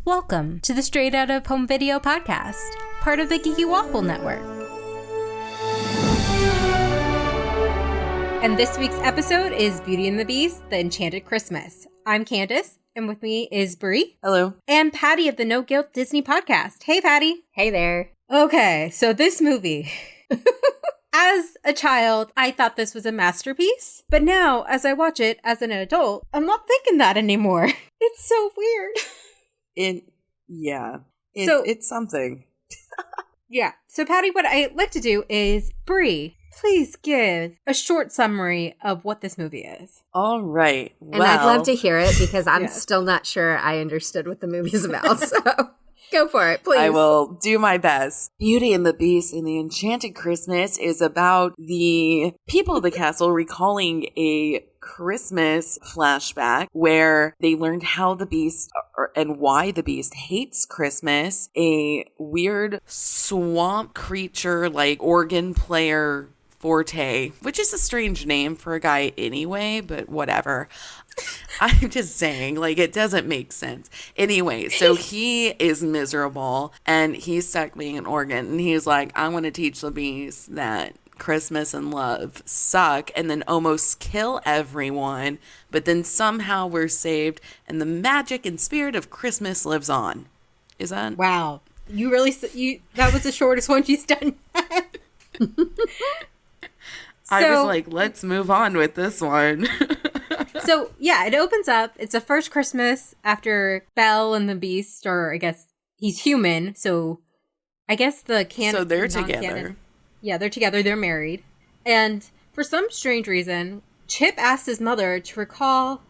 Welcome to the Straight Out of Home Video podcast, part of the Geeky Waffle Network. And this week's episode is Beauty and the Beast, The Enchanted Christmas. I'm Candace, and with me is Bri. Hello. And Patty of the No Guilt Disney podcast. Hey, Patty. Hey there. Okay, so this movie... As a child, I thought this was a masterpiece. But now, as I watch it as an adult, I'm not thinking that anymore. It's so weird. It's something. Yeah. So, Patty, what I'd like to do is, Bri, please give a short summary of what this movie is. All right. And I'd love to hear it because I'm still not sure I understood what the movie's about. So go for it, please. I will do my best. Beauty and the Beast and the Enchanted Christmas is about the people of the castle recalling a Christmas flashback where they learned how the Beast and why the Beast hates Christmas. A weird swamp creature like organ player Forte, which is a strange name for a guy anyway, but whatever. I'm just saying, like, it doesn't make sense. Anyway, so he is miserable and he's stuck being an organ and he's like, I want to teach the Beast that Christmas and love suck and then almost kill everyone, but then somehow we're saved and the magic and spirit of Christmas lives on. Is that? Wow. You really, that was the shortest one she's done. I was like, let's move on with this one. So, yeah, it opens up. It's the first Christmas after Belle and the Beast, or I guess he's human. So, I guess the So they're together. Yeah, they're together. They're married. And for some strange reason, Chip asked his mother to recall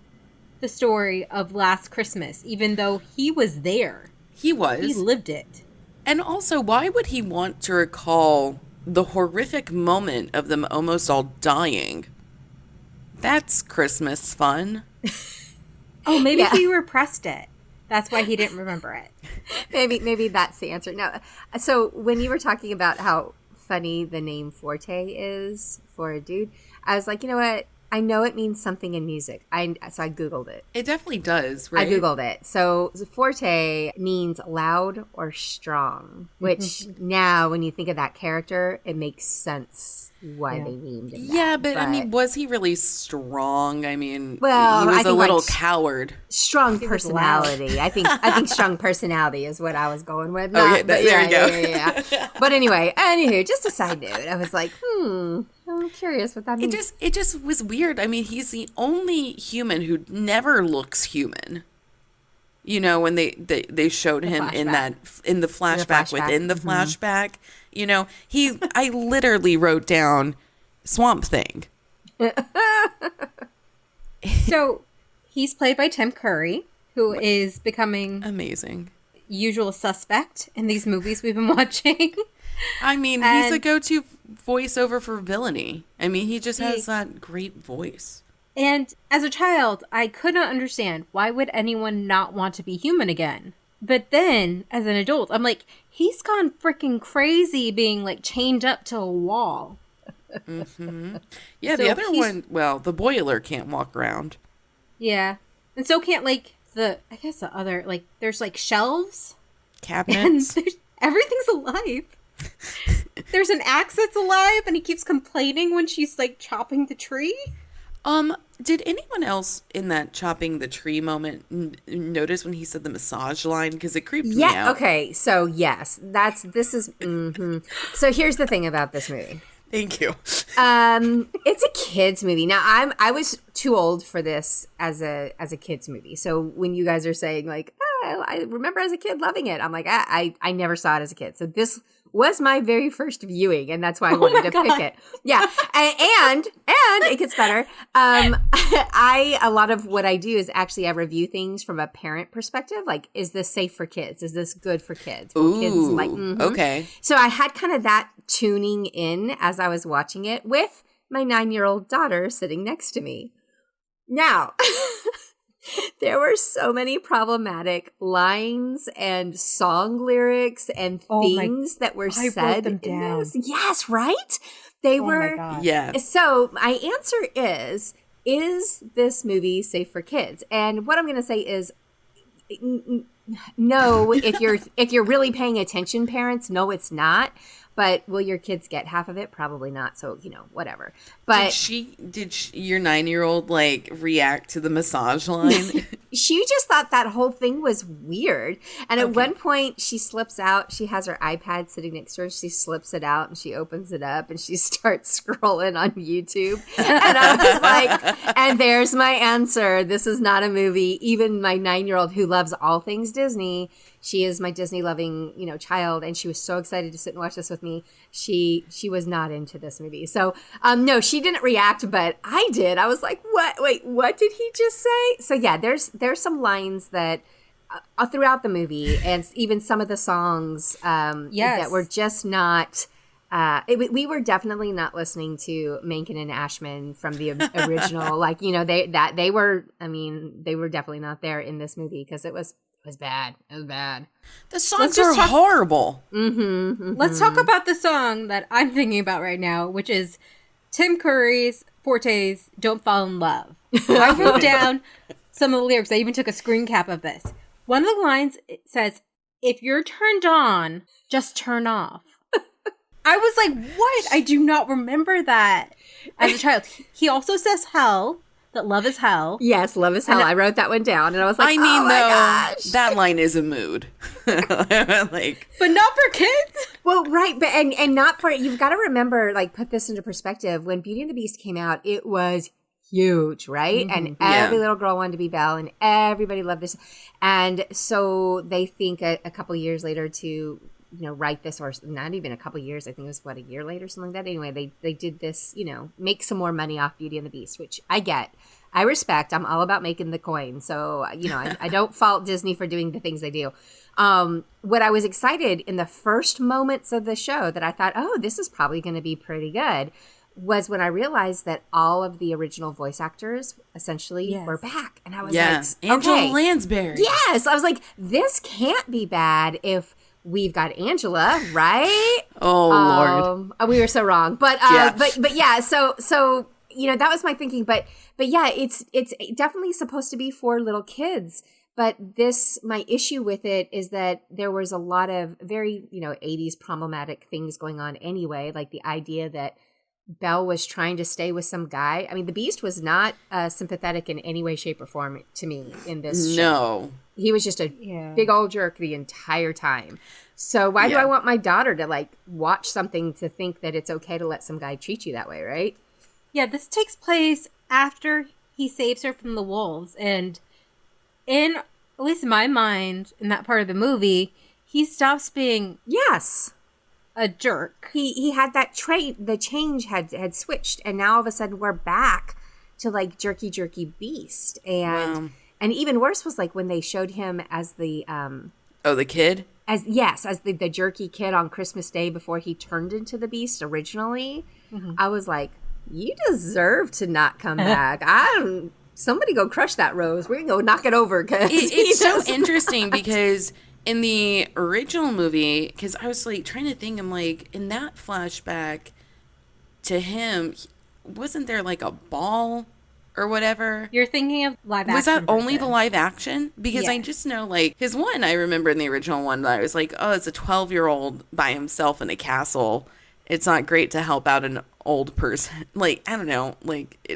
the story of last Christmas, even though he was there. He was. He lived it. And also, why would he want to recall the horrific moment of them almost all dying? That's Christmas fun. Oh, maybe he repressed it. That's why he didn't remember it. Maybe that's the answer. No. So when you were talking about how funny the name Forte is for a dude, I was like, you know what? I know it means something in music. So I Googled it. It definitely does, right? I Googled it. So Forte means loud or strong, which now when you think of that character, it makes sense why they named him that. Yeah, but I mean, was he really strong? I mean, well, he was a little coward. Strong personality. I think strong personality is what I was going with. There you go. Yeah. But anyway, just a side note. I was like, I'm curious what that means. It just was weird. I mean, he's the only human who never looks human. You know, when they showed him in the flashback within the flashback, you know, I literally wrote down Swamp Thing. So he's played by Tim Curry, who is becoming amazing usual suspect in these movies we've been watching. I mean, he's a go-to voiceover for villainy. I mean, he just has that great voice. And as a child, I could not understand why would anyone not want to be human again. But then, as an adult, I'm like, he's gone freaking crazy being like chained up to a wall. Mm-hmm. Yeah, so the other one, well, the boiler can't walk around. Yeah. And so can't the other, there's shelves. Cabinets. And everything's alive. There's an axe that's alive and he keeps complaining when she's chopping the tree. Did anyone else in that chopping the tree moment notice when he said the massage line? Because it creeped me out. Okay. So yes, So here's the thing about this movie. Thank you. It's a kid's movie. Now I was too old for this as a kid's movie. So when you guys are saying I remember as a kid loving it, I'm like, I never saw it as a kid. So this was my very first viewing, and that's why I wanted to pick it. Yeah, and it gets better. A lot of what I do is actually I review things from a parent perspective. Like, is this safe for kids? Is this good for kids? Ooh, kids okay. So I had kind of that tuning in as I was watching it with my 9-year-old daughter sitting next to me. Now. There were so many problematic lines and song lyrics and things that were said in this. Yes, right? They were. Yeah. So my answer is this movie safe for kids? And what I'm going to say is No, if you're really paying attention, parents, no, it's not. But will your kids get half of it? Probably not. So, whatever. But did your 9-year-old like react to the massage line? she just thought that whole thing was weird. And at one point she slips out. She has her iPad sitting next to her. She slips it out and she opens it up and she starts scrolling on YouTube. And I was like, and there's my answer. This is not a movie. Even my 9-year-old who loves all things Disney, she is my Disney loving, child. And she was so excited to sit and watch this with me. She was not into this movie. So, no, she didn't react, but I did. I was like, what? Wait, what did he just say? So yeah, there's some lines that throughout the movie and even some of the songs that were just not, we were definitely not listening to Menken and Ashman from the original. Like, they were definitely not there in this movie because it was bad. It was bad. The songs are horrible. Let's talk about the song that I'm thinking about right now, which is Tim Curry's Forte's Don't Fall in Love. I wrote down some of the lyrics. I even took a screen cap of this. One of the lines says, "If you're turned on, just turn off." I was like, what? I do not remember that as a child. He also says hell. That love is hell. Yes, love is hell. I wrote that one down, and I was like, gosh. That line is a mood. But not for kids. Well, right, but and not for, you've got to remember, like, put this into perspective. When Beauty and the Beast came out, it was huge, right? And every little girl wanted to be Belle, and everybody loved this. And so they think a couple years later to write this, or not even a couple years. I think it was a year later, something like that. Anyway, they did this, make some more money off Beauty and the Beast, which I get. I respect. I'm all about making the coin. So, I don't fault Disney for doing the things they do. What I was excited in the first moments of the show that I thought, oh, this is probably going to be pretty good, was when I realized that all of the original voice actors essentially were back. And I was like, Angela Lansbury. Yes. I was like, this can't be bad if we've got Angela, right? Oh, Lord. We were so wrong. But but yeah, so that was my thinking. But yeah, it's definitely supposed to be for little kids. But my issue with it is that there was a lot of very, 80s problematic things going on anyway. Like the idea that Belle was trying to stay with some guy. I mean, the Beast was not sympathetic in any way, shape, or form to me in this show. No. He was just a big old jerk the entire time. So why do I want my daughter to watch something to think that it's okay to let some guy treat you that way, right? Yeah, this takes place after he saves her from the wolves. And in, at least in my mind, in that part of the movie, he stops being a jerk. He had that trait, the change had switched. And now all of a sudden we're back to jerky Beast. And and even worse was when they showed him as the the kid? As the jerky kid on Christmas Day before he turned into the Beast originally. Mm-hmm. I was like, you deserve to not come back. Somebody go crush that rose. We're going to go knock it over. It's so interesting because in the original movie, because I was trying to think, I'm in that flashback to him, wasn't there a ball or whatever? You're thinking of live action. Was that only the live action? Because I just know, his one, I remember in the original one, I was oh, it's a 12-year-old by himself in a castle. It's not great to help out an old person. I don't know.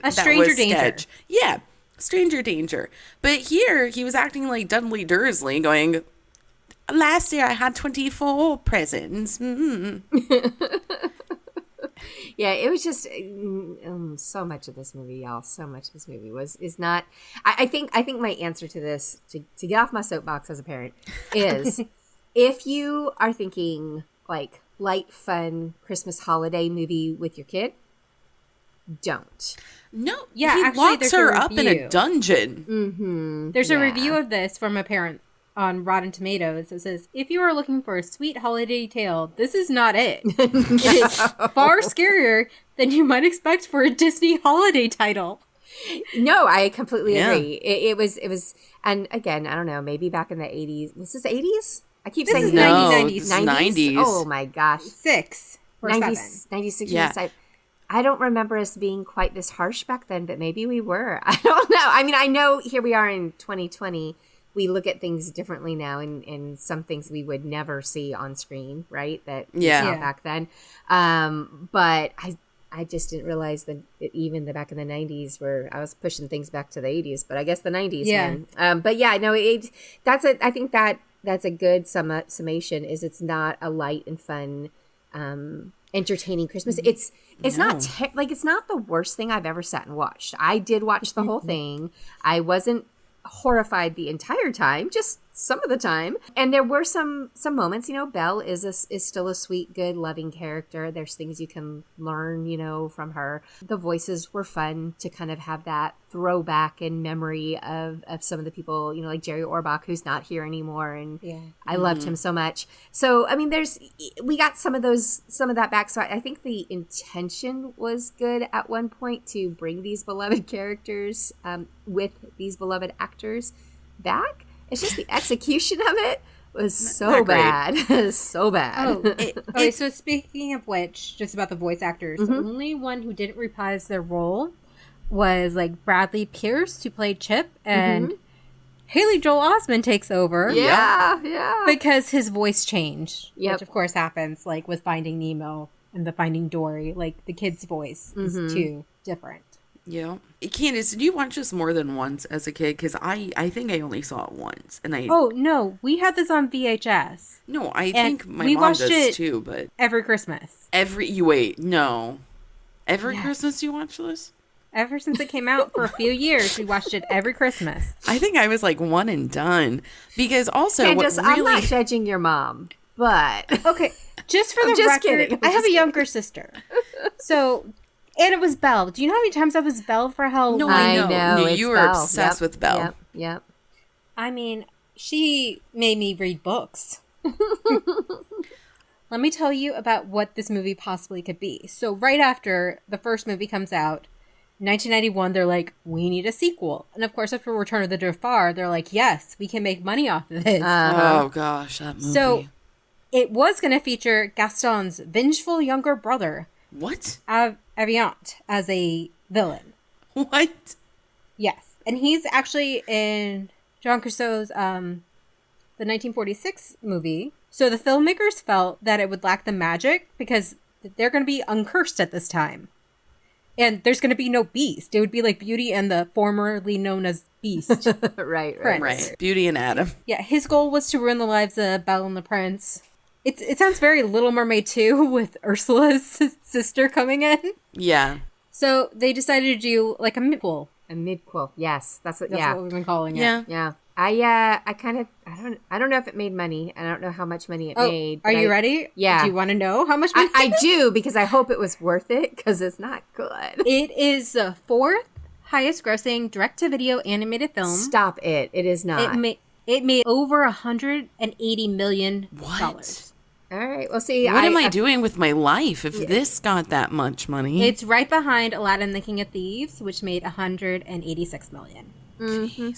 A stranger danger. Yeah, stranger danger. But here, he was acting like Dudley Dursley, going, last year I had 24 presents. Yeah, it was just so much of this movie, y'all. So much of this movie is not. I think my answer to this, to get off my soapbox as a parent, is if you are thinking light, fun Christmas holiday movie with your kid, don't. No, he locks her up in a dungeon. Mm-hmm. There's a review of this from a parent on Rotten Tomatoes that says, if you are looking for a sweet holiday tale, this is not it. It is far scarier than you might expect for a Disney holiday title. No, I completely agree. It was, and again, I don't know, maybe back in the 80s. Was this 80s? I keep this saying is 90s. 90s. Oh my gosh. 6 or 96 7. I don't remember us being quite this harsh back then, but maybe we were. I don't know. I mean, I know here we are in 2020 we look at things differently now, and some things we would never see on screen, right? That we saw back then. But I just didn't realize that even the back in the 90s, where I was pushing things back to the 80s, but I guess the 90s. Yeah. But yeah, no, I think that's a good summation. Is it's not a light and fun, entertaining Christmas. It's not it's not the worst thing I've ever sat and watched. I did watch the whole thing. I wasn't horrified the entire time, just some of the time. And there were some moments, Belle is still a sweet, good, loving character. There's things you can learn, from her. The voices were fun to kind of have that throwback and memory of some of the people, like Jerry Orbach, who's not here anymore. And I loved him so much. So, I mean, we got some of that back. So I think the intention was good at one point to bring these beloved characters with these beloved actors back. It's just the execution of it was so bad. So bad. Okay, so speaking of which, just about the voice actors, the only one who didn't reprise their role was like Bradley Pierce, who played Chip, and Haley Joel Osment takes over. Yeah. Because his voice changed, which of course happens like with Finding Nemo and the Finding Dory. Like the kid's voice is too different. Yeah. Candace, did you watch this more than once as a kid? Because I think I only saw it once. And Oh, no. We had this on VHS. No, I think my mom does too, but... every Christmas. Every Christmas you watch this? Ever since it came out for a few years, we watched it every Christmas. I think I was like one and done. Because also... Candace, I'm not judging your mom, but... Okay, just for the record, kidding. I have a younger sister. So... and it was Belle. Do you know how many times I was Belle for Halloween? No, I know. No, you were obsessed with Belle. Yep. I mean, she made me read books. Let me tell you about what this movie possibly could be. So right after the first movie comes out, 1991, they're like, we need a sequel. And of course, after Return of the Jafar, they're like, yes, we can make money off of this. Oh, gosh, that movie. So it was going to feature Gaston's vengeful younger brother. What? Aviant as a villain. What? Yes. And he's actually in Jean Crusoe's the 1946 movie. So the filmmakers felt that it would lack the magic because they're going to be uncursed at this time. And there's going to be no Beast. It would be like Beauty and the formerly known as Beast. Right. Beauty and Adam. Yeah, his goal was to ruin the lives of Belle and the Prince. It sounds very Little Mermaid 2 with Ursula's sister coming in. Yeah. So they decided to do like a midquel. A midquel. Yes, that's what what we've been calling it. Yeah. I don't know if it made money. I don't know how much money it made. Are you ready? Yeah. Do you want to know how much money? I do, because I hope it was worth it, because it's not good. It is the fourth highest grossing direct-to-video animated film. Stop it. It is not. It made over $180 million. What? All right. Well, see, what am I doing with my life if this got that much money? It's right behind Aladdin the King of Thieves, which made $186 million.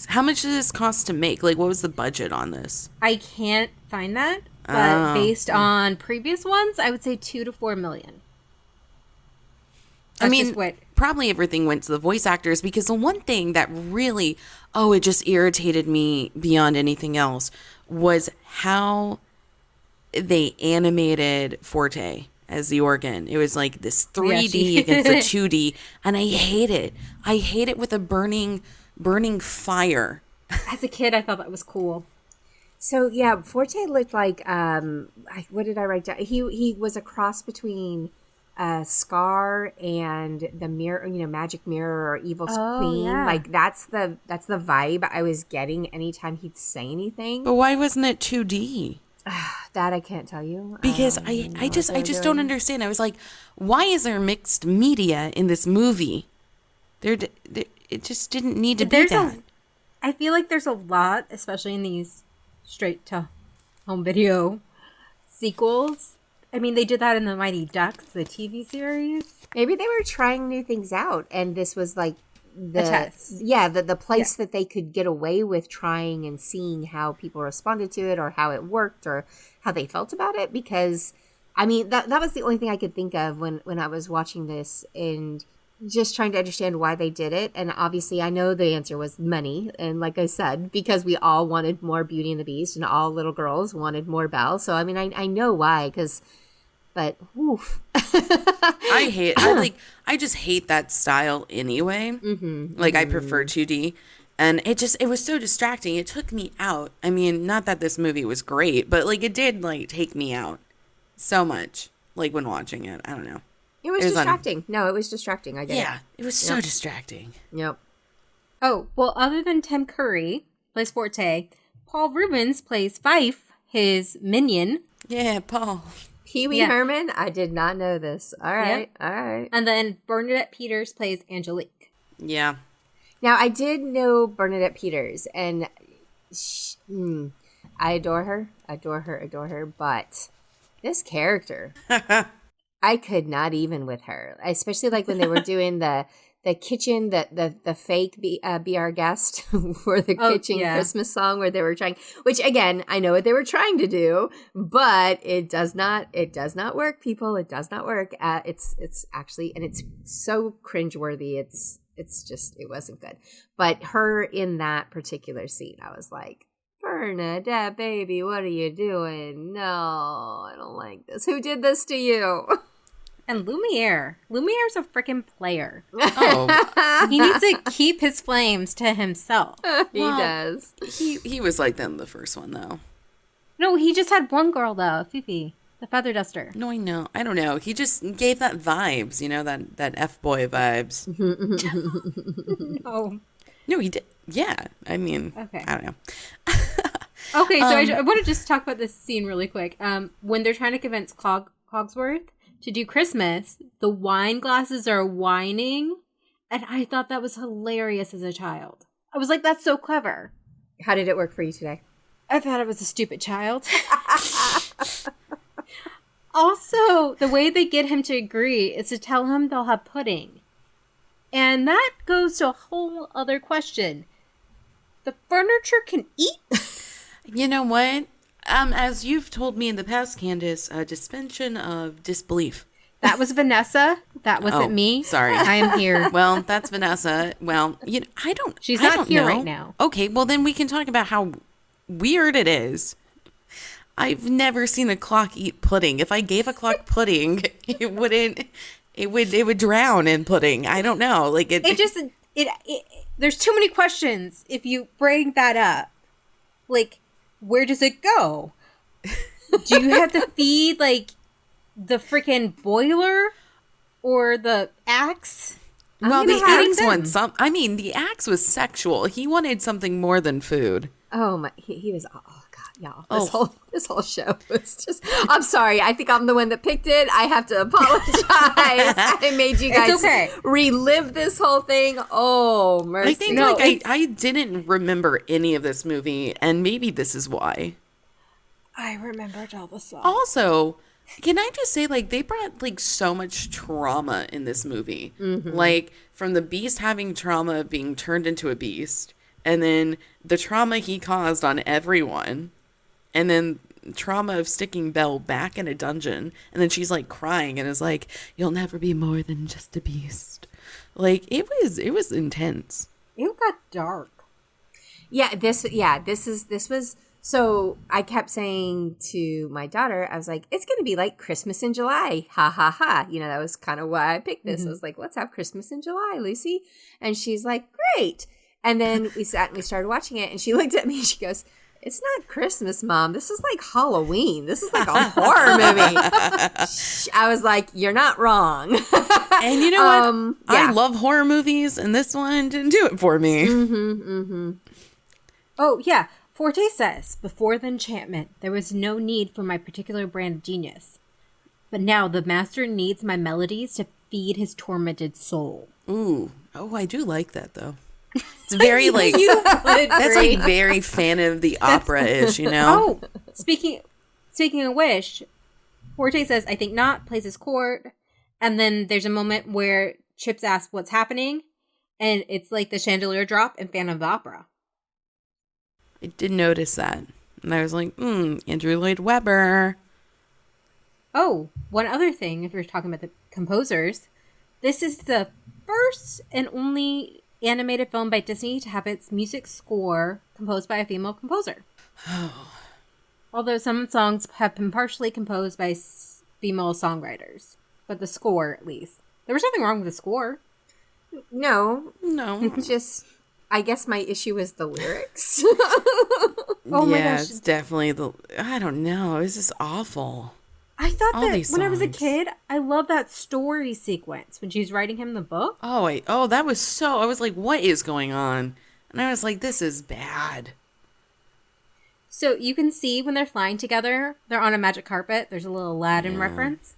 How much did this cost to make? Like, what was the budget on this? I can't find that, but based on previous ones, I would say $2 to $4 million. I mean, probably everything went to the voice actors, because the one thing that really, it just irritated me beyond anything else was how they animated Forte as the organ. It was like this 3D against a 2D, and I hate it. I hate it with a burning fire. As a kid, I thought that was cool. So yeah, Forte looked like what did I write down? He was a cross between Scar and the mirror, Magic Mirror or Evil's Queen. Yeah. Like that's the vibe I was getting anytime he'd say anything. But why wasn't it 2D? That I can't tell you, because I just don't understand. I was like, why is there mixed media in this movie? It just didn't need to be that. I feel like there's a lot, especially in these straight to home video sequels. I mean, they did that in the Mighty Ducks, the TV series. Maybe they were trying new things out, and this was like a test. Yeah, the place that they could get away with trying and seeing how people responded to it, or how it worked, or how they felt about it. Because, I mean, that was the only thing I could think of when I was watching this. And just trying to understand why they did it. And obviously I know the answer was money. And like I said, because we all wanted more Beauty and the Beast and all little girls wanted more Belle. So, I mean, I know why, but oof. I just hate that style anyway. Like, I prefer 2D. And it was so distracting. It took me out. I mean, not that this movie was great, but like, it did like take me out so much. Like, when watching it, I don't know. It was distracting. No, it was distracting. I get it. Yeah, it was so distracting. Yep. Oh, well, other than Tim Curry plays Forte, Paul Rubens plays Fife, his minion. Yeah, Paul. Pee-wee Herman? I did not know this. All right. Yep. All right. And then Bernadette Peters plays Angelique. Yeah. Now, I did know Bernadette Peters, and I adore her. Adore her. But this character... I could not even with her, especially like when they were doing the kitchen, the fake be our guest for the kitchen Christmas song where they were trying, which again, I know what they were trying to do, but it does not work, people. It does not work. It's actually, and it's so cringeworthy. It's just, it wasn't good. But her in that particular scene, I was like, Bernadette, baby, what are you doing? No, I don't like this. Who did this to you? And Lumiere. Lumiere's a freaking player. Oh. He needs to keep his flames to himself. He does. He was like that in the first one, though. No, he just had one girl, though. Fifi, the feather duster. No, I know. I don't know. He just gave that vibes, you know, that F-boy vibes. Oh. No, he did. Yeah. I mean, okay. I don't know. Okay, so I want to just talk about this scene really quick. When they're trying to convince Cogsworth to do Christmas, the wine glasses are whining, and I thought that was hilarious as a child. I was like, that's so clever. How did it work for you today? I thought it was a stupid child. Also, the way they get him to agree is to tell him they'll have pudding. And that goes to a whole other question. The furniture can eat? You know what? As you've told me in the past, Candace, a suspension of disbelief. That was Vanessa. That wasn't me. Sorry. I am here. Well, that's Vanessa. Well, She's I not don't here know. right now. Okay, well then we can talk about how weird it is. I've never seen a clock eat pudding. If I gave a clock pudding, it would drown in pudding. I don't know. Like there's too many questions if you bring that up. Like, where does it go? Do you have to feed, like, the freaking boiler or the axe? Well, the axe wanted the axe was sexual. He wanted something more than food. Oh my, he was. Oh God, y'all. This whole show was just. I'm sorry. I think I'm the one that picked it. I have to apologize. I made you guys relive this whole thing. Oh mercy! I think I didn't remember any of this movie, and maybe this is why. I remembered all the songs. Also, can I just say, like, they brought, like, so much trauma in this movie. Mm-hmm. Like, from the beast having trauma of being turned into a beast, and then the trauma he caused on everyone, and then trauma of sticking Belle back in a dungeon, and then she's, like, crying and is like, you'll never be more than just a beast. Like, it was intense. It got dark. This was... So I kept saying to my daughter, I was like, it's going to be like Christmas in July. Ha, ha, ha. You know, that was kind of why I picked this. Mm-hmm. I was like, let's have Christmas in July, Lucy. And she's like, great. And then we sat and we started watching it. And she looked at me and she goes, it's not Christmas, Mom. This is like Halloween. This is like a horror movie. I was like, you're not wrong. And you know what? I love horror movies. And this one didn't do it for me. Mm-hmm, mm-hmm. Oh, yeah. Forte says, before the enchantment, there was no need for my particular brand of genius. But now the master needs my melodies to feed his tormented soul. Ooh. Oh, I do like that, though. It's very, like, that's, like, very Fan of the Opera-ish, you know? Oh, speaking of which, Forte says, I think not, plays his chord. And then there's a moment where Chips asks what's happening. And it's like the chandelier drop in Phantom of the Opera. I did notice that. And I was like, Andrew Lloyd Webber. Oh, one other thing, if you're talking about the composers, this is the first and only animated film by Disney to have its music score composed by a female composer. Although some songs have been partially composed by female songwriters. But the score, at least. There was nothing wrong with the score. No. Just, I guess my issue is the lyrics. Oh my yeah, gosh. it's definitely I don't know. It's just awful. I thought All that these when I was a songs. kid, I loved that story sequence when she's writing him the book. Oh, that was so, I was like, what is going on? And I was like, this is bad. So you can see when they're flying together, they're on a magic carpet. There's a little Aladdin reference.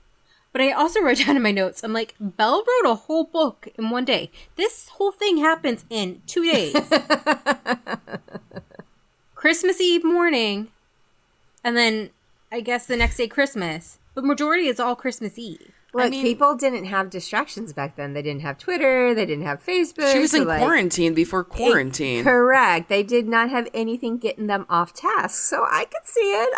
But I also wrote down in my notes, I'm like, Belle wrote a whole book in one day. This whole thing happens in 2 days. Christmas Eve morning, and then I guess the next day Christmas. But majority is all Christmas Eve. Look, people didn't have distractions back then. They didn't have Twitter. They didn't have Facebook. She was in quarantine before quarantine. Correct. They did not have anything getting them off task. So I could see it.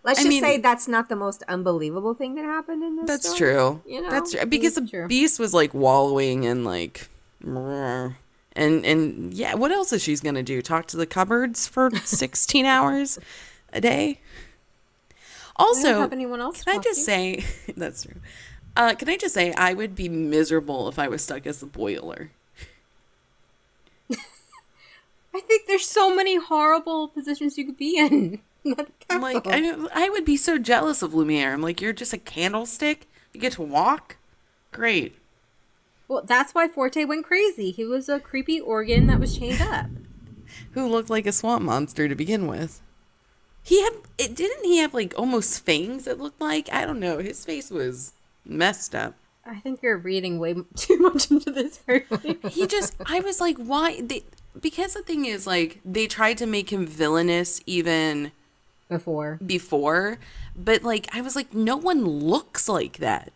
Let's just say that's not the most unbelievable thing that happened in this That's story. true. You know? That's true. Because the beast was like wallowing and like, and yeah, what else is she going to do? Talk to the cupboards for 16 hours a day? Also, have anyone else can I just say, that's true. Can I just say, I would be miserable if I was stuck as the boiler. I think there's so many horrible positions you could be in. I'm like, I would be so jealous of Lumiere. I'm like, you're just a candlestick? You get to walk? Great. Well, that's why Forte went crazy. He was a creepy organ that was chained up. Who looked like a swamp monster to begin with. Didn't he have like almost fangs it looked like? I don't know. His face was messed up. I think you're reading way too much into this. I was like, why? Because the thing is, like, they tried to make him villainous even Before. But like, I was like, no one looks like that.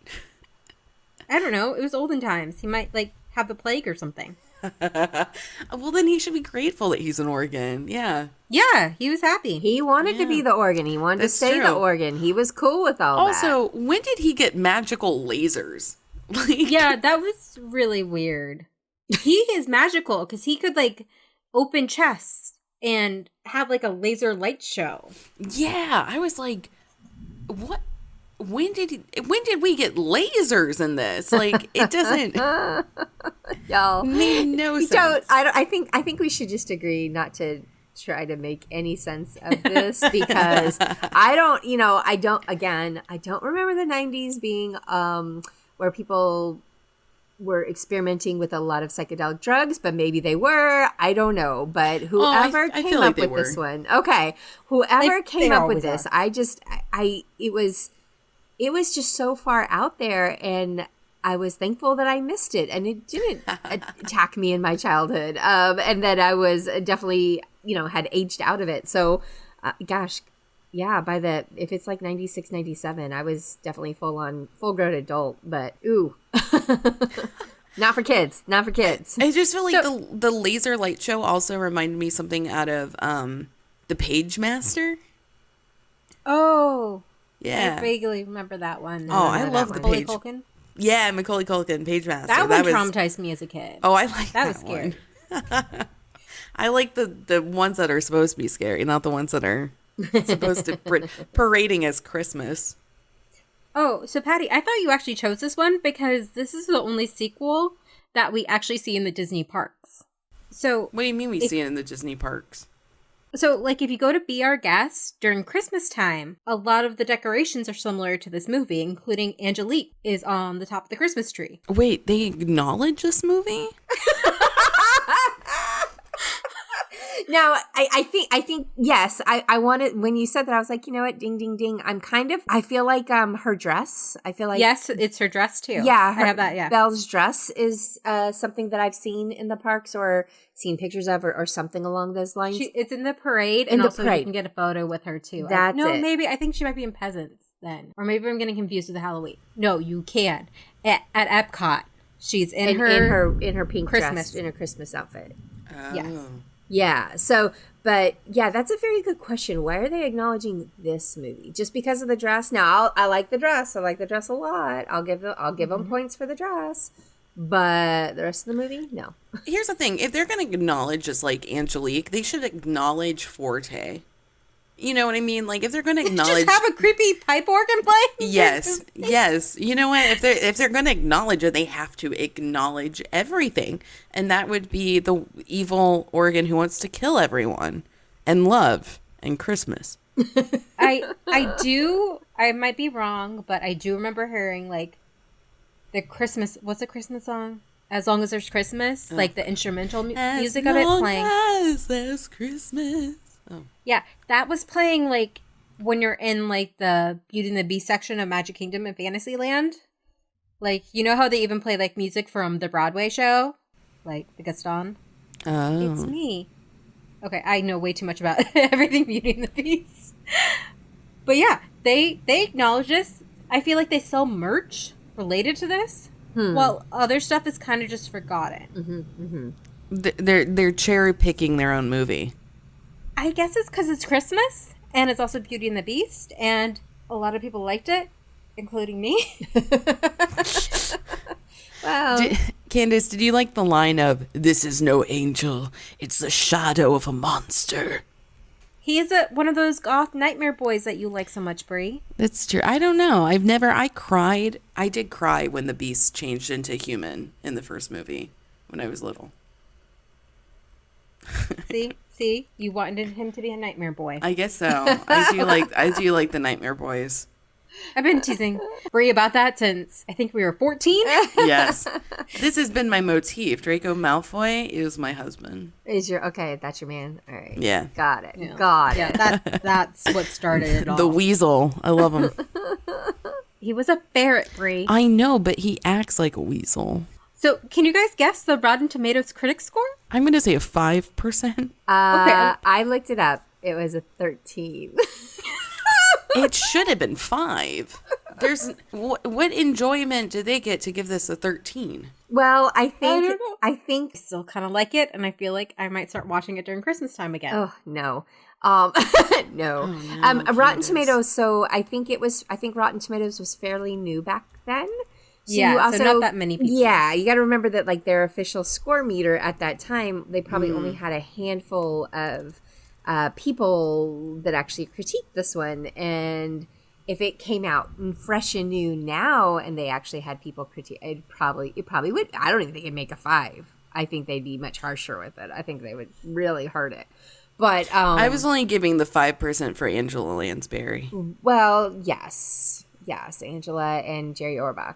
I don't know. It was olden times. He might like have the plague or something. Well, then he should be grateful that he's an organ. Yeah. Yeah, he was happy. He wanted to be the organ. He wanted That's to stay true. the organ. He was cool with all that. Also, when did he get magical lasers? Like, Yeah, that was really weird. He is magical because he could like open chests and have like a laser light show. Yeah, I was like, what? When did we get lasers in this? Like, it doesn't Y'all make no sense. I think we should just agree not to try to make any sense of this because I don't remember the 90s being where people were experimenting with a lot of psychedelic drugs, but maybe they were. I don't know. But whoever I came feel like up they with this one. Okay. Whoever came up with this, it was just so far out there, and I was thankful that I missed it, and it didn't attack me in my childhood, and that I was definitely, had aged out of it. So, gosh, yeah, if it's like 96, 97, I was definitely full-grown adult, but ooh. Not for kids. I just feel like the laser light show also reminded me something out of the Page Master. Oh. Yeah. I vaguely remember that one. I love the Macaulay Page. Culkin? Yeah, Macaulay Culkin, Page Master. That one traumatized me as a kid. Oh, I like that was scary. one. I like the ones that are supposed to be scary, not the ones that are supposed to parading as Christmas. Oh, so Patty, I thought you actually chose this one because this is the only sequel that we actually see in the Disney parks. So, what do you mean we see it in the Disney parks? So, like, if you go to Be Our Guest during Christmas time, a lot of the decorations are similar to this movie, including Angelique is on the top of the Christmas tree. Wait, they acknowledge this movie? Now, I think yes. I wanted, when you said that, I was like, you know what, ding, ding, ding. I feel like her dress. I feel like yes, it's her dress too. Yeah, I have that. Yeah, Belle's dress is something that I've seen in the parks or seen pictures of or something along those lines. It's in the parade, and also you can get a photo with her too. Maybe I think she might be in Peasants then, or maybe I'm getting confused with the Halloween. No, you can at Epcot. She's in her pink Christmas dress, in her Christmas outfit. Oh. Yes. Yeah. So, but yeah, that's a very good question. Why are they acknowledging this movie? Just because of the dress? Now, I like the dress. I like the dress a lot. I'll give them points for the dress. But the rest of the movie, no. Here's the thing. If they're going to acknowledge just like Angelique, they should acknowledge Forte. You know what I mean? Like if they're going to acknowledge, just have a creepy pipe organ playing. Yes. You know what? If they're going to acknowledge it, they have to acknowledge everything, and that would be the evil organ who wants to kill everyone, and love, and Christmas. I might be wrong, but I do remember hearing like the Christmas. What's the Christmas song? As Long as There's Christmas, like the instrumental music of it playing. As long as there's Christmas. Oh. Yeah, that was playing like when you're in like the Beauty and the Beast section of Magic Kingdom and Fantasyland. Like, you know how they even play like music from the Broadway show? Like the Gaston? Oh. It's me. Okay, I know way too much about everything Beauty and the Beast. But yeah, they acknowledge this. I feel like they sell merch related to this, while other stuff is kind of just forgotten. They're cherry picking their own movie. I guess it's because it's Christmas, and it's also Beauty and the Beast, and a lot of people liked it, including me. Well, Candace, did you like the line of, "This is no angel, it's the shadow of a monster"? He is one of those goth nightmare boys that you like so much, Bri. That's true. I don't know. I cried. I did cry when the Beast changed into human in the first movie when I was little. See, you wanted him to be a nightmare boy. I guess so. I do like the nightmare boys. I've been teasing Bri about that since I think we were 14. Yes. This has been my motif. Draco Malfoy is my husband. that's your man. All right. Yeah. Got it. Yeah. Got it. Yeah, that's what started it all. The weasel. I love him. He was a ferret, Bri. I know, but he acts like a weasel. So, can you guys guess the Rotten Tomatoes critic score? I'm going to say a 5%. Okay. I looked it up. It was a 13. It should have been 5. There's what enjoyment did they get to give this a 13? Well, I I think. still kind of like it, and I feel like I might start watching it during Christmas time again. Oh no. No. no, Rotten Candace. Tomatoes. So I think Rotten Tomatoes was fairly new back then. So yeah, you also, so not that many people. Yeah, you got to remember that like their official score meter at that time, they probably only had a handful of people that actually critiqued this one. And if it came out fresh and new now, and they actually had people critique, it probably would. I don't even think it'd make a 5. I think they'd be much harsher with it. I think they would really hurt it. But I was only giving the 5% for Angela Lansbury. Well, yes, Angela and Jerry Orbach.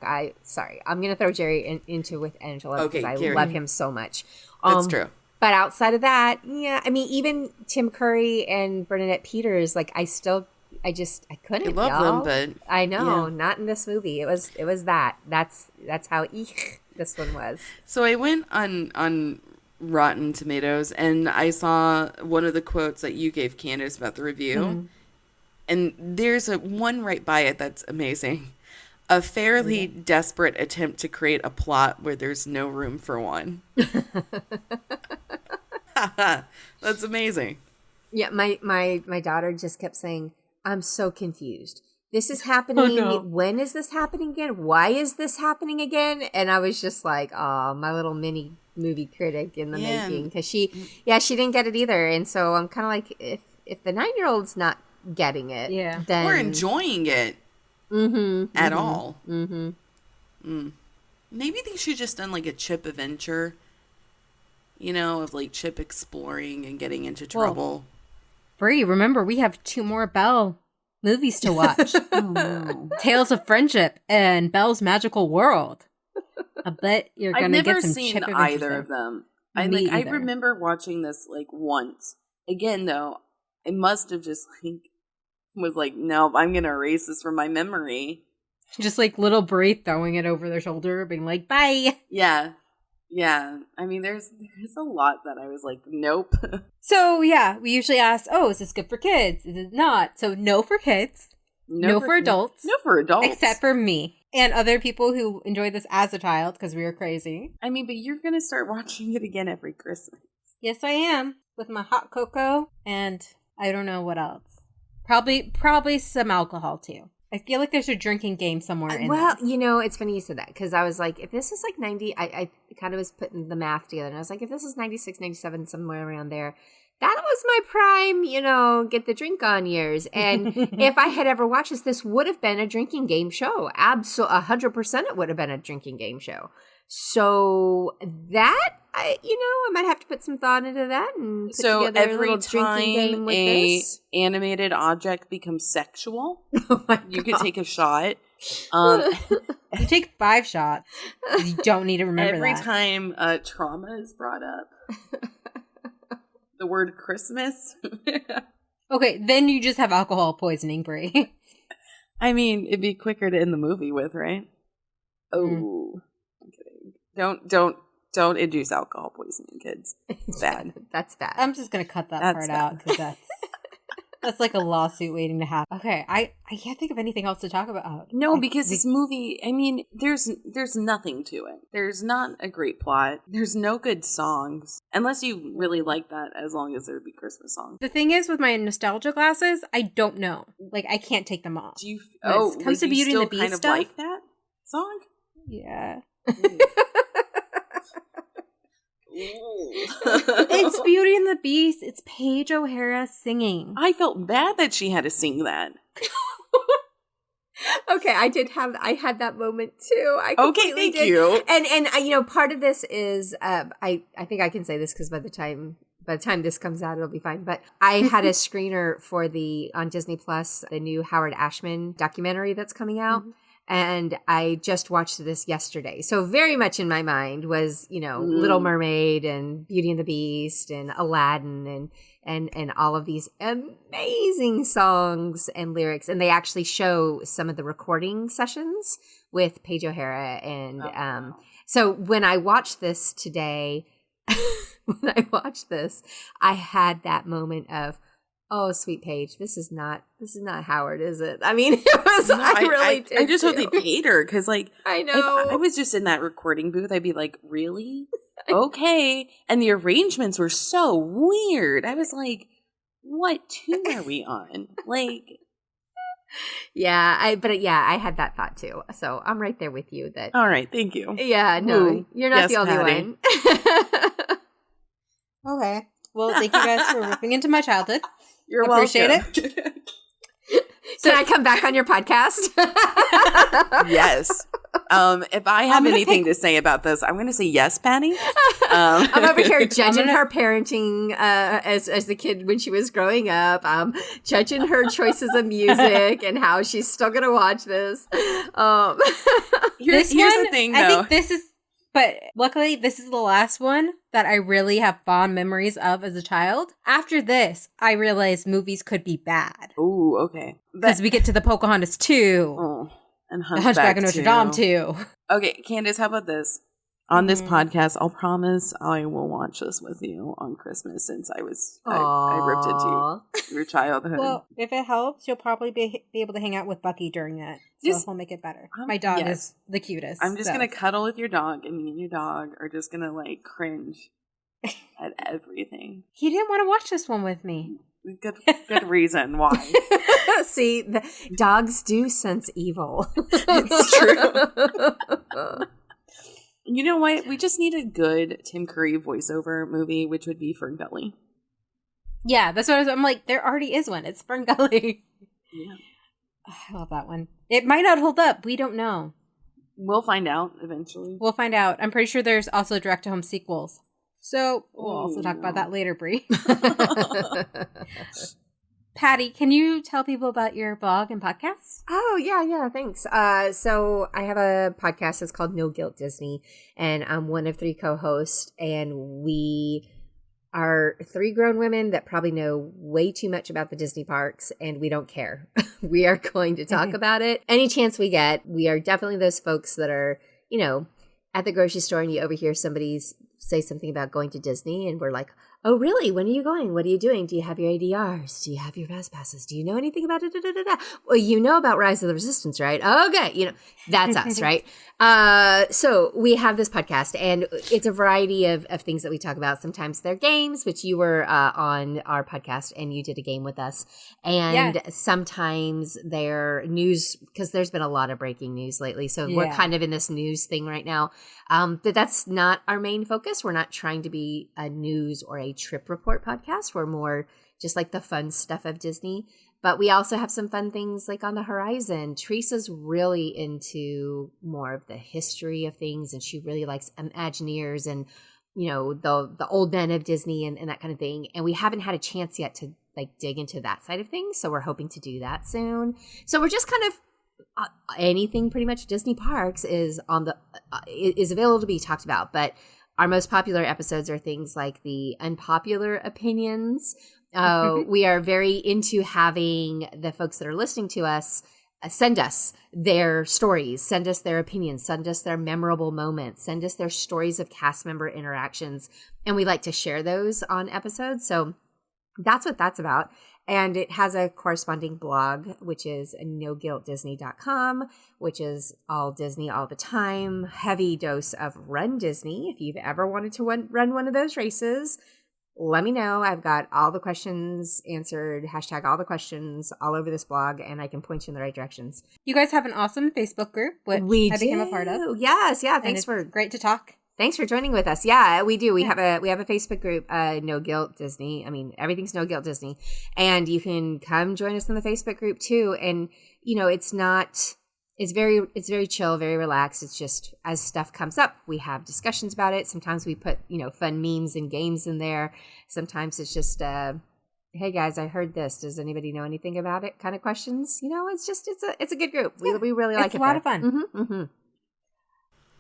I'm gonna throw Jerry into with Angela because I love him so much. That's true. But outside of that, yeah, I mean, even Tim Curry and Bernadette Peters, like I couldn't. I love y'all. them, but I know, yeah. Not in this movie. It was that. That's how this one was. So I went on Rotten Tomatoes and I saw one of the quotes that you gave Candace about the review. And there's one right by it that's amazing. A fairly desperate attempt to create a plot where there's no room for one. That's amazing. Yeah, my daughter just kept saying, "I'm so confused. This is happening. Oh, no. When is this happening again? Why is this happening again?" And I was just like, "Oh, my little mini movie critic in the making," because she didn't get it either. And so I'm kind of like, if the 9-year-old's not getting it, then we're enjoying it at all. Maybe they should just done like a Chip adventure, of like Chip exploring and getting into trouble. Bri, remember we have 2 more Belle movies to watch. Tales of Friendship and Belle's Magical World. I bet you're gonna get some Chip adventures. I've never seen either of them. I either. remember watching this like once. Again, though, I must have just was like, no, I'm gonna erase this from my memory. Just like little Bri throwing it over their shoulder, being like, "Bye." Yeah. I mean, there's a lot that I was like, nope. So yeah, we usually ask, "Oh, is this good for kids? Is it not?" So no for kids, no for adults, no for adults, except for me and other people who enjoyed this as a child because we were crazy. I mean, but you're gonna start watching it again every Christmas. Yes, I am, with my hot cocoa and I don't know what else. Probably some alcohol too. I feel like there's a drinking game somewhere in Well, this. you know, it's funny you said that because I was like, if this is like 90, I kind of was putting the math together. And I was like, if this is 96, 97, somewhere around there, that was my prime, you know, get the drink on years. And if I had ever watched this would have been a drinking game show. Absolutely, 100% it would have been a drinking game show. So that, I might have to put some thought into that and put So together a every little drinking game time with a this. animated object becomes sexual, Oh my you could take a shot. You take 5 shots. You don't need to remember Every that. time trauma is brought up, the word Christmas. Okay, then you just have alcohol poisoning, Bri. I mean, it'd be quicker to end the movie with, right? Oh, I'm kidding. Don't induce alcohol poisoning, kids. It's bad. That's bad. I'm just gonna cut that That's part bad. out because that's like a lawsuit waiting to happen. Okay, I can't think of anything else to talk about. No, because this movie, I mean, there's nothing to it. There's not a great plot. There's no good songs. Unless you really like that, as long as there would be Christmas songs. The thing is, with my nostalgia glasses, I don't know. Like, I can't take them off. Do you, When it comes to you Beauty and the still Beast kind of stuff? like that song? Yeah. It's It's Beauty and the Beast. It's Paige O'Hara singing. I felt bad that she had to sing that. Okay, I had that moment too. I Okay, completely thank did. you. And part of this is I think I can say this because by the time this comes out, it'll be fine. But I had a screener for on Disney Plus, the new Howard Ashman documentary that's coming out. Mm-hmm. And I just watched this yesterday. So very much in my mind was, Little Mermaid and Beauty and the Beast and Aladdin and all of these amazing songs and lyrics. And they actually show some of the recording sessions with Paige O'Hara. And so when I watched this today, I had that moment of, oh, sweet Paige, this is not Howard, is it? I mean, it was. No, I really did. I just hope they paid her because, like, I know. If I was just in that recording booth, I'd be like, really? Okay. And the arrangements were so weird. I was like, what tune are we on? Like, yeah, I had that thought too. So I'm right there with you. That. All right, thank you. Yeah, no, Ooh, you're not yes, the only Patty. one. Okay. Well, thank you guys for ripping into my childhood. You're Appreciate welcome. it. Can I come back on your podcast? Yes. If I have anything to say about this, I'm going to say yes, Patty. I'm over here judging her parenting as the kid when she was growing up. Judging her choices of music and how she's still going to watch this. Here's the thing, though. I think this is, but luckily this is the last one that I really have fond memories of as a child. After this, I realized movies could be bad. Ooh, okay. Because we get to the Pocahontas 2. Oh, and The Hunchback of Notre Dame 2. Okay, Candace, how about this? On this podcast, I'll promise I will watch this with you on Christmas since I ripped into your childhood. Well, if it helps, you'll probably be able to hang out with Bucky during that. So he'll make it better. My dog is the cutest. I'm just going to cuddle with your dog, and me and your dog are just going to, like, cringe at everything. He didn't want to watch this one with me. Good reason why. See, the dogs do sense evil. It's true. You know what? We just need a good Tim Curry voiceover movie, which would be Ferngully. Yeah, that's what I'm like, there already is one. It's Ferngully. Yeah. I love that one. It might not hold up. We don't know. We'll find out eventually. We'll find out. I'm pretty sure there's also direct-to-home sequels. So we'll also talk about that later, Bri. Patty, can you tell people about your blog and podcast? Oh, yeah, thanks. So I have a podcast that's called No Guilt Disney, and I'm one of 3 co-hosts, and we are 3 grown women that probably know way too much about the Disney parks, and we don't care. We are going to talk about it any chance we get. We are definitely those folks that are, at the grocery store and you overhear somebody say something about going to Disney, and we're like, oh, really? When are you going? What are you doing? Do you have your ADRs? Do you have your fast passes? Do you know anything about it? Well, you know about Rise of the Resistance, right? Okay. That's us, right? So we have this podcast, and it's a variety of things that we talk about. Sometimes they're games, which you were on our podcast, and you did a game with us. And sometimes they're news, because there's been a lot of breaking news lately. So we're kind of in this news thing right now. But that's not our main focus. We're not trying to be a news or a trip report podcast. We're more just like the fun stuff of Disney. But we also have some fun things like on the horizon. Teresa's really into more of the history of things, and she really likes Imagineers and, the old men of Disney and that kind of thing. And we haven't had a chance yet to like dig into that side of things. So we're hoping to do that soon. So we're just kind of anything pretty much Disney parks is is available to be talked about. But our most popular episodes are things like the unpopular opinions. We are very into having the folks that are listening to us send us their stories, send us their opinions, send us their memorable moments, send us their stories of cast member interactions. And we like to share those on episodes. So that's what that's about. And it has a corresponding blog, which is noguiltdisney.com, which is all Disney all the time. Heavy dose of Run Disney. If you've ever wanted to run one of those races, let me know. I've got all the questions answered, hashtag all the questions all over this blog, and I can point you in the right directions. You guys have an awesome Facebook group, which I became a part of. Yes, yeah. Great to talk. Thanks for joining with us. Yeah, we do. We have a Facebook group, No Guilt Disney. I mean, everything's No Guilt Disney. And you can come join us in the Facebook group too. And, it's very chill, very relaxed. It's just as stuff comes up, we have discussions about it. Sometimes we put, fun memes and games in there. Sometimes it's just, hey guys, I heard this. Does anybody know anything about it? Kind of questions. It's a good group. We really like it. It's a lot of fun.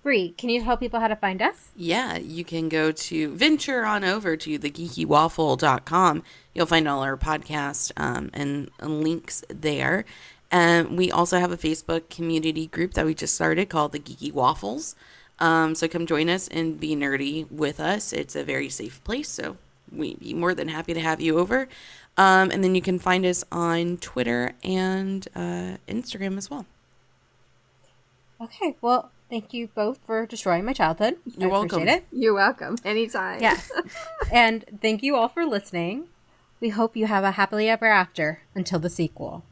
Bri, can you tell people how to find us? Yeah, you can venture on over to thegeekywaffle.com. You'll find all our podcasts and links there. And we also have a Facebook community group that we just started called the Geeky Waffles. So come join us and be nerdy with us. It's a very safe place, so we'd be more than happy to have you over. And then you can find us on Twitter and Instagram as well. Okay, well, thank you both for destroying my childhood. You're welcome. Appreciate it. You're welcome. Anytime. Yes. And thank you all for listening. We hope you have a happily ever after until the sequel.